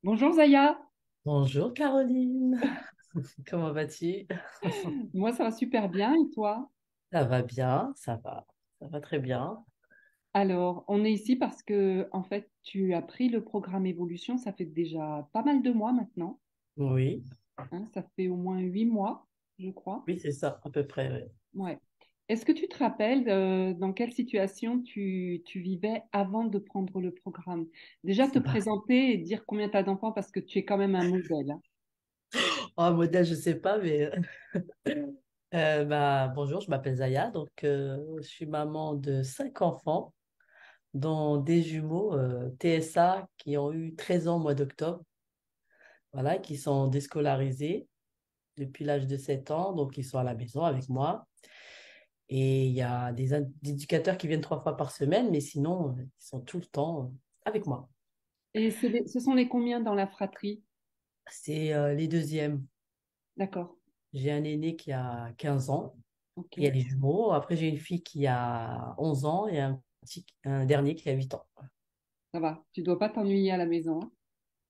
Bonjour Zaya, Bonjour Caroline, comment vas-tu? moi ça va super bien et toi? Ça va bien, ça va très bien. Alors, on est ici parce que en fait, tu as pris le programme Évolution, ça fait déjà pas mal de mois maintenant, Oui, hein, ça fait au moins 8 mois, je crois. oui, c'est ça, à peu près. Oui. Ouais. Est-ce que tu te rappelles dans quelle situation tu vivais avant de prendre le programme? Déjà te Bah, présenter et dire combien tu as d'enfants parce que tu es quand même un modèle, hein. oh, modèle, je sais pas, mais bonjour, je m'appelle Zaya, donc je suis maman de 5 enfants, dont des jumeaux TSA qui ont eu 13 ans au mois d'octobre, voilà, qui sont déscolarisés depuis l'âge de 7 ans, donc ils sont à la maison avec moi. Et il y a des éducateurs qui viennent 3 fois par semaine, mais sinon, ils sont tout le temps avec moi. Et ce sont les combien dans la fratrie? C'est les deuxièmes. D'accord, J'ai un aîné qui a 15 ans, ok, il y a les jumeaux. Après, j'ai une fille qui a 11 ans et un dernier qui a 8 ans. ça va, tu dois pas t'ennuyer à la maison,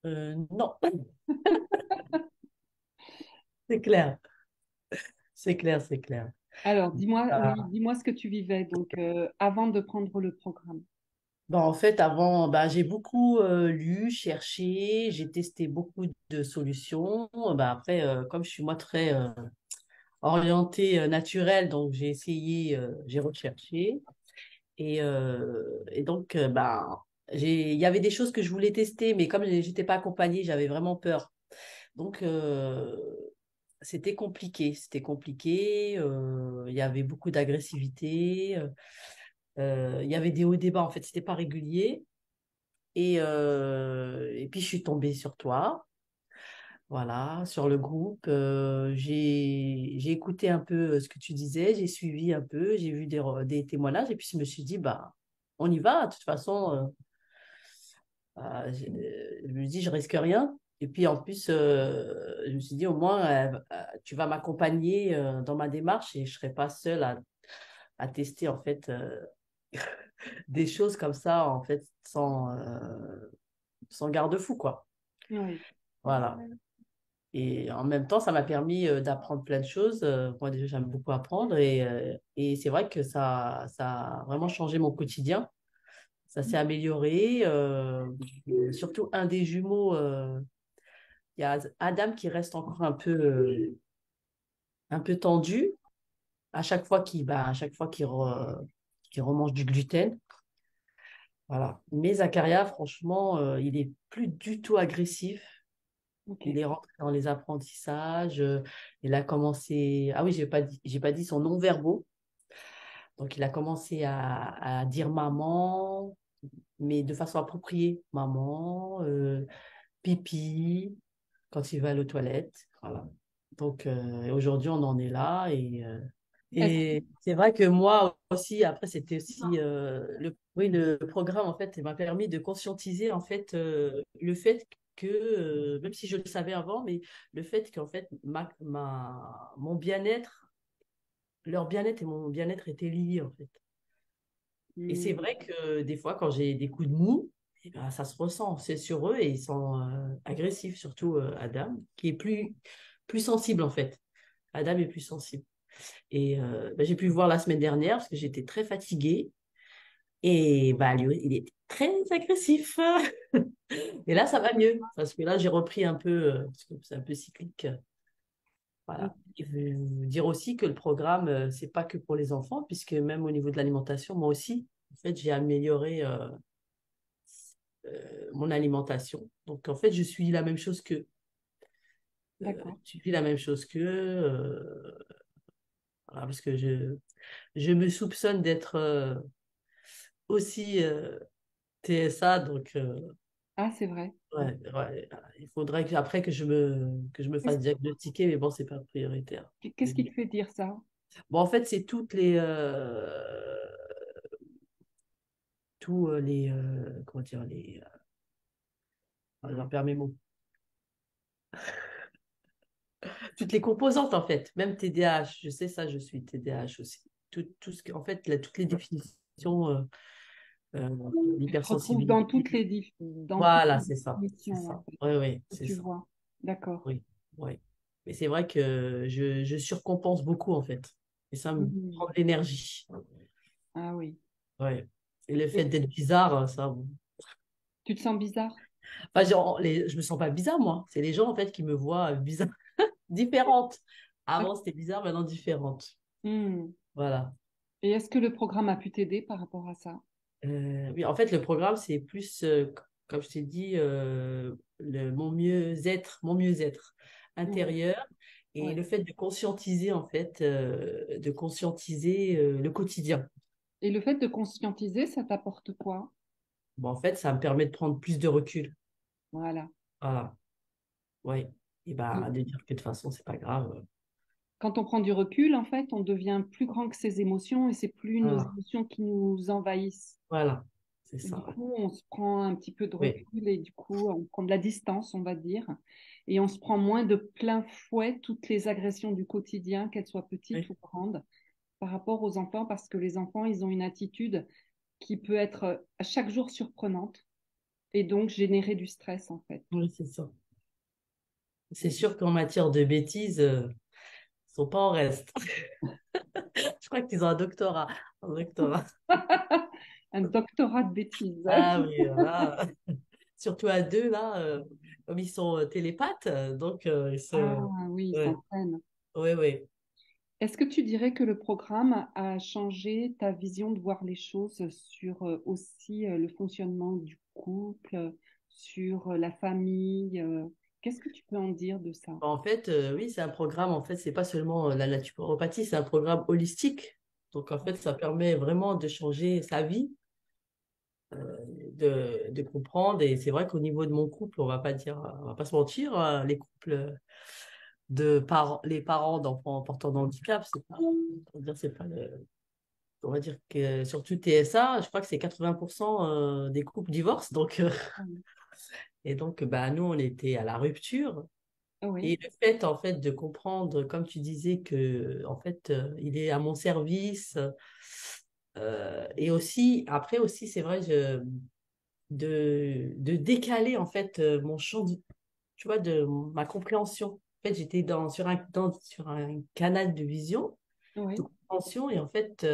hein. Non, c'est clair, c'est clair, c'est clair. Alors, dis-moi, oui, Ah, dis-moi ce que tu vivais donc avant de prendre le programme. bon, en fait, avant, j'ai beaucoup lu, cherché, j'ai testé beaucoup de solutions. Après, comme je suis moi très orientée naturelle, donc j'ai essayé, j'ai recherché. Et donc, il y avait des choses que je voulais tester, mais comme j'étais pas accompagnée, j'avais vraiment peur. Donc, c'était compliqué. C'était compliqué. Il y avait beaucoup d'agressivité. Il y avait des hauts et des bas. En fait, c'était pas régulier. Et puis, je suis tombée sur toi. Voilà, sur le groupe. J'ai écouté un peu ce que tu disais. J'ai suivi un peu. J'ai vu des témoignages. Et puis, je me suis dit, bah, on y va. De toute façon. Je me dis, je risque rien. Et puis en plus, je me suis dit, au moins, tu vas m'accompagner dans ma démarche et je serai pas seule à tester en fait des choses comme ça, en fait, sans garde-fou, quoi. Oui. Voilà. Et en même temps, ça m'a permis d'apprendre plein de choses. Moi, déjà, j'aime beaucoup apprendre et c'est vrai que ça a vraiment changé mon quotidien. Ça s'est amélioré. Surtout un des jumeaux. Il y a Adam qui reste encore un peu tendu à chaque fois qu'il remange du gluten. Voilà. Mais Zakaria, franchement, il est plus du tout agressif. Ok. Il est rentré dans les apprentissages. Il a commencé. Ah oui, j'ai pas dit son nom verbaux. Donc, il a commencé à dire maman, mais de façon appropriée. Maman, pipi, quand il va aux toilettes. Voilà. Donc, aujourd'hui, on en est là. Est-ce Et c'est vrai que moi aussi, après, c'était aussi oui, le programme, en fait, m'a permis de conscientiser, en fait, le fait que, même si je le savais avant, mais le fait qu'en fait, mon bien-être, leur bien-être et mon bien-être étaient liés, en fait. Et c'est Hmm, vrai que des fois, quand j'ai des coups de mou, eh ben, ça se ressent, c'est sur eux et ils sont agressifs, surtout Adam, qui est plus sensible, en fait. Adam est plus sensible. Et j'ai pu le voir la semaine dernière parce que j'étais très fatiguée. Et lui, il était très agressif. Et là, ça va mieux parce que là, j'ai repris un peu, parce que c'est un peu cyclique. Voilà. Je veux dire aussi que le programme, c'est pas que pour les enfants, puisque même au niveau de l'alimentation, moi aussi, en fait, j'ai amélioré mon alimentation. Donc, en fait, je suis la même chose qu'eux. d'accord. Tu vis la même chose qu'eux. Voilà, parce que je me soupçonne d'être aussi TSA, donc Ah, c'est vrai. ouais, ouais, il faudrait après que je me fasse Qu'est-ce diagnostiquer, mais bon, c'est pas prioritaire. qu'est-ce qui te fait dire ça? Bon, en fait, c'est tous les, comment dire, j'en perds mes mots. Toutes les composantes, en fait, même TDAH, je sais ça, je suis TDAH aussi. Tout ce que, en fait, toutes les définitions. euh, Tu te retrouves dans l'hypersensibilité. toutes les Voilà, c'est ça, c'est définitions, en ça. fait, Oui, oui, que c'est tu ça. vois. D'accord. Oui, oui. Mais c'est vrai que je surcompense beaucoup, en fait. Et ça me prend Mhm. de l'énergie. Ah oui. Ouais. Et le fait Et d'être bizarre, ça. Bon. tu te sens bizarre? Enfin, genre, je me sens pas bizarre, moi. C'est les gens, en fait, qui me voient bizarre, différente. Ah, Avant, c'était bizarre, maintenant, différente. hmm. Voilà. Et est-ce que le programme a pu t'aider par rapport à ça? Oui, en fait, le programme, c'est plus, comme je t'ai dit, mon mieux-être Oui, intérieur et ouais. le fait de conscientiser, en fait, de conscientiser le quotidien. Et le fait de conscientiser, ça t'apporte quoi? Bon, en fait, ça me permet de prendre plus de recul. Voilà. Voilà. Ouais. Et bah, de dire que de toute façon, c'est pas grave. Quand on prend du recul, en fait, on devient plus grand que ses émotions et c'est plus nos Voilà. émotions qui nous envahissent. Voilà. C'est Et du ça. coup, on se prend un petit peu de Oui. recul et du coup, on prend de la distance, on va dire, et on se prend moins de plein fouet toutes les agressions du quotidien, qu'elles soient petites Oui. ou grandes, par rapport aux enfants, parce que les enfants, ils ont une attitude qui peut être à chaque jour surprenante et donc générer du stress, en fait. Oui, c'est ça. C'est sûr qu'en matière de bêtises, ils sont pas en reste. Je crois qu'ils ont un doctorat. Un doctorat. Un doctorat de bêtises. Ah oui, là, surtout à deux, là, comme ils sont télépathes, donc ils Ah se... oui, ils Ouais, s'entraînent. ouais, ouais. Est-ce que tu dirais que le programme a changé ta vision de voir les choses sur aussi le fonctionnement du couple, sur la famille? Qu'est-ce que tu peux en dire de ça? En fait, oui, c'est un programme, en fait, c'est pas seulement la naturopathie, c'est un programme holistique. Donc, en fait, ça permet vraiment de changer sa vie, de comprendre. Et c'est vrai qu'au niveau de mon couple, on va pas se mentir, les couples les parents d'enfants portant de handicap, on va dire, c'est pas on va dire que surtout TSA, je crois que c'est 80% des couples divorcent. Donc, et donc, bah, nous, on était à la rupture. Ah Et oui, le fait, en fait, de comprendre, comme tu disais, que, en fait, il est à mon service. Et aussi, après aussi, c'est vrai, de décaler, en fait, mon champ, tu vois, de ma compréhension. En fait, j'étais sur un canal de vision de oui. compréhension. Et en fait,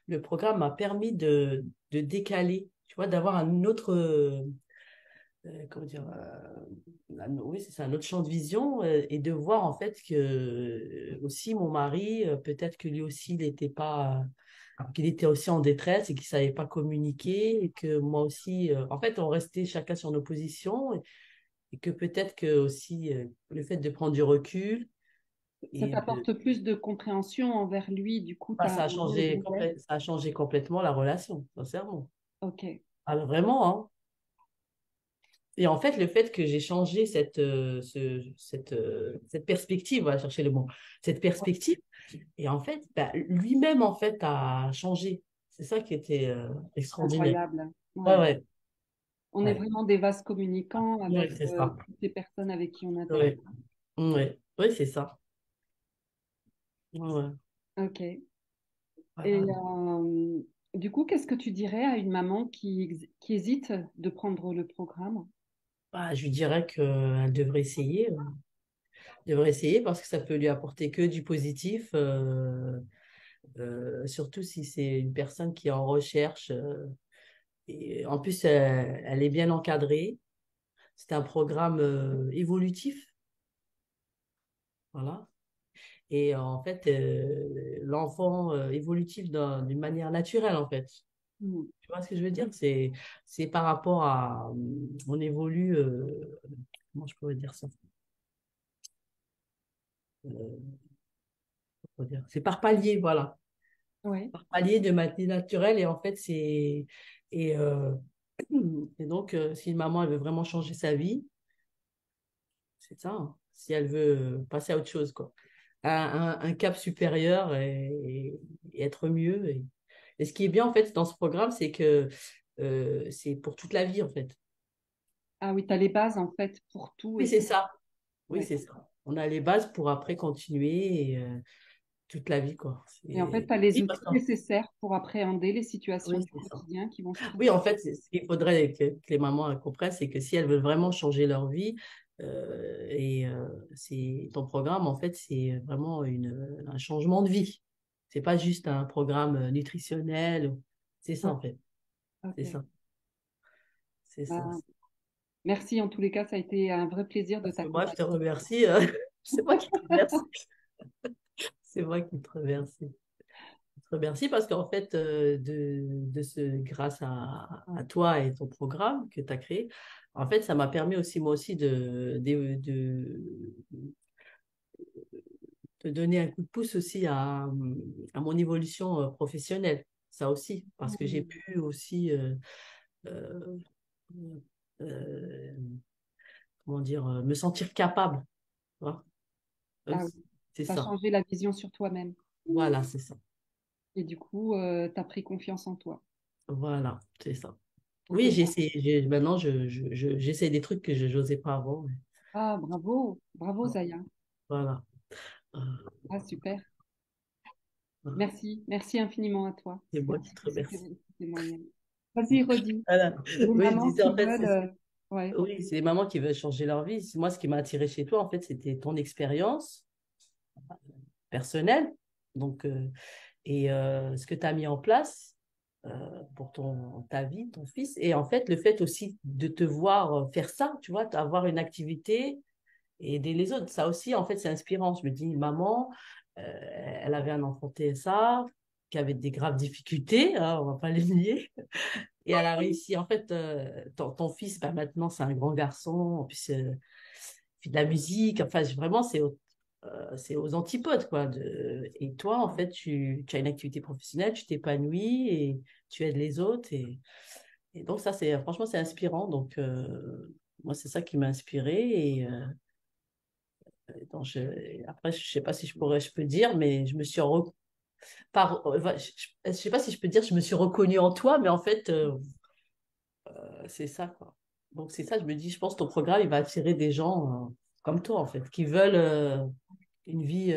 le programme m'a permis de décaler, tu vois, d'avoir un autre, comment dire, oui, c'est ça, un autre champ de vision et de voir en fait que aussi mon mari, peut-être que lui aussi, il n'était pas, qu'il était aussi en détresse et qu'il savait pas communiquer et que moi aussi, en fait, on restait chacun sur nos positions et que peut-être que aussi le fait de prendre du recul Ça et de t'apporte plus de compréhension envers lui, du coup, tu bah, as moins de regrets. ça a changé complètement la relation, sincèrement. Ok, Alors vraiment, hein. Et en fait, le fait que j'ai changé cette perspective, on va chercher le mot, cette perspective, et en fait, bah, lui-même, en fait, a changé. C'est ça qui était extraordinaire. incroyable. Ouais, Ouais. ouais, On est ouais. vraiment des vases communicants Ouais, avec c'est ça. toutes les personnes avec qui on interagit. Ouais, ouais, ouais, c'est ça. Ouais, ouais. Ok. Et Voilà. du coup, qu'est-ce que tu dirais à une maman qui hésite de prendre le programme? Bah, je lui dirais qu'elle devrait essayer. Devrait essayer parce que ça peut lui apporter que du positif, surtout si c'est une personne qui est en recherche. Et en plus, elle est bien encadrée. C'est un programme évolutif, voilà. Et en fait, l'enfant évolutif d'une manière naturelle, en fait. Hmm. Tu vois ce que je veux dire? C'est par rapport à, on évolue, comment je pourrais dire ça? Euh, Comment dire? C'est par palier, voilà. Ouais. Par palier de manière naturelle. Et en fait, et, euh, et donc, si une maman, elle veut vraiment changer sa vie, c'est ça, hein. Si elle veut passer à autre chose, quoi. Un cap supérieur et être mieux. Et ce qui est bien, en fait, dans ce programme, c'est que c'est pour toute la vie, en fait. Ah oui, tu as les bases en fait pour tout Oui, et c'est ça. ça. Oui, Ouais. c'est ça. On a les bases pour après continuer. toute la vie, quoi. Et en fait, tu as les Oui, outils nécessaires pour appréhender les situations oui, du c'est ça. quotidien qui vont se Oui, présenter. en fait, ce qu'il faudrait que les mamans comprennent, c'est que si elles veulent vraiment changer leur vie, c'est ton programme, en fait, c'est vraiment un changement de vie. C'est pas juste un programme nutritionnel. C'est ça, Ok, en fait. C'est ok. ça. C'est ça. Ben, merci en tous les cas, ça a été un vrai plaisir de Parce que moi, je t'accompagner. te remercie. C'est moi qui te remercie. C'est moi qui te remercie. Je te remercie parce qu'en fait, grâce à toi et ton programme que tu as créé, en fait, ça m'a permis aussi, moi aussi, de donner un coup de pouce aussi à mon évolution professionnelle. Ça aussi, parce que j'ai Oui. pu aussi, euh, euh, comment dire, me sentir capable. Tu vois. Ah oui, C'est tu as ça. changé la vision sur toi-même. Voilà, c'est ça. Et du coup, tu as pris confiance en toi. Voilà, c'est ça. Oui, C'est ça. maintenant, j'essaie des trucs que je n'osais pas avant. Ah, bravo, bravo Zaya. Voilà. Euh, Ah, super. voilà. Merci, merci infiniment à toi C'est pour moi qui te remercie. ce témoignage. Vas-y, redis. Voilà. Les Oui, je mamans disais, qui en fait, veulent. Ouais. oui, c'est les mamans qui veulent changer leur vie. Moi, ce qui m'a attiré chez toi, en fait, c'était ton expérience personnelle. Donc, ce que tu as mis en place pour ta vie, ton fils. Et en fait, le fait aussi de te voir faire ça, tu vois, avoir une activité et aider les autres. Ça aussi, en fait, c'est inspirant. Je me dis, maman, elle avait un enfant TSA qui avait des graves difficultés, hein, on va pas les nier. Et elle a réussi. En fait, ton fils, bah, maintenant, c'est un grand garçon. En plus, il fait de la musique. Enfin, vraiment, c'est aux antipodes, quoi. Et toi, en fait, tu as une activité professionnelle, tu t'épanouis et tu aides les autres. Et donc, ça, franchement, c'est inspirant. Donc, moi, c'est ça qui m'a inspirée. Donc, après, je sais pas si je peux dire, mais je me suis je sais pas si je peux dire, je me suis reconnue en toi, mais en fait, c'est ça, quoi. Donc, c'est ça, je me dis, je pense que ton programme, il va attirer des gens comme toi, en fait, qui veulent une vie,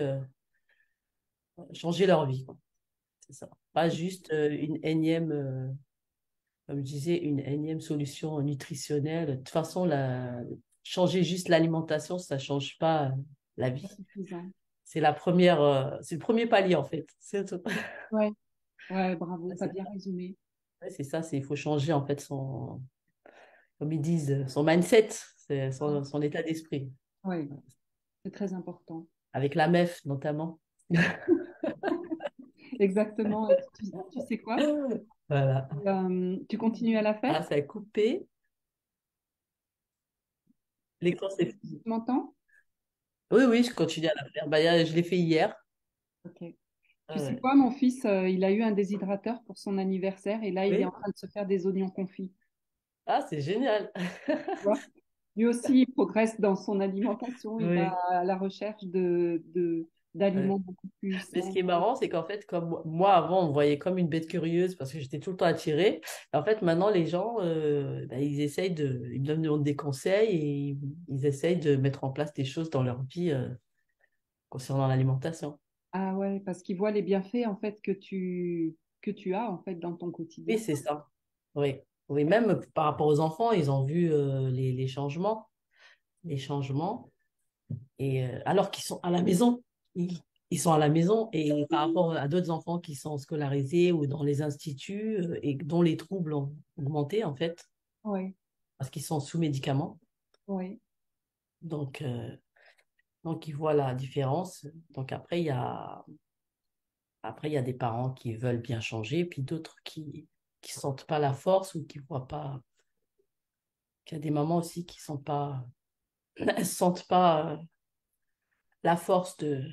changer leur vie, quoi. C'est ça. Pas juste une énième, comme je disais, une énième solution nutritionnelle. De toute façon, changer juste l'alimentation, ça change pas la Pas vie. suffisant. C'est le premier palier en fait. C'est tout. Ouais, ouais, bravo, Ouais, tu as bien résumé. c'est ça, il faut changer en fait comme ils disent, son mindset, c'est son état d'esprit. Ouais, c'est très important. Avec la MEF notamment. Exactement. Et tu sais quoi? Voilà. Tu continues à la faire? Ah, ça a coupé. L'écran s'est fini. Tu m'entends? Oui, oui, je continue à la faire. Bah, je l'ai fait hier. Ok. Tu sais Ouais. quoi, mon fils, il a eu un déshydrateur pour son anniversaire et là, il est en Oui. train de se faire des oignons confits. Ah, c'est génial. Tu vois. Lui aussi, il progresse dans son alimentation. Il va Oui. à la recherche d'aliments Ouais. beaucoup plus Mais ce sains. qui est marrant, c'est qu'en fait, comme moi, avant, on me voyait comme une bête curieuse parce que j'étais tout le temps attirée. En fait, maintenant, les gens, bah, ils me donnent des conseils et ils essayent de mettre en place des choses dans leur vie concernant l'alimentation. Ah ouais, parce qu'il voit les bienfaits en fait que tu as en fait dans ton Oui, quotidien. c'est ça. Oui. Oui, même par rapport aux enfants, ils ont vu les changements. Les changements. Et alors qu'ils sont à la maison, ils sont à la maison et par rapport à d'autres enfants qui sont scolarisés ou dans les instituts et dont les troubles ont augmenté en fait Oui, parce qu'ils sont sous médicaments. oui, Donc, ils voient la différence. Donc après il y a des parents qui veulent bien changer, puis d'autres qui sentent pas la force ou qui voient pas. Il y a des mamans aussi qui sont pas, elles sentent pas la force de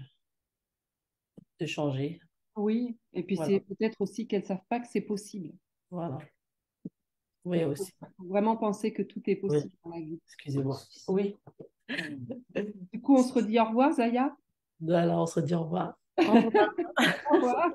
changer. oui. Et puis c'est Voilà, peut-être aussi qu'elles savent pas que c'est possible. voilà. Oui Il aussi. faut vraiment penser que tout est Oui. possible dans la vie. Excusez-moi. Oui. Du coup, on se redit au revoir, Zaya. Voilà, on se dit au revoir. Au revoir. Au revoir.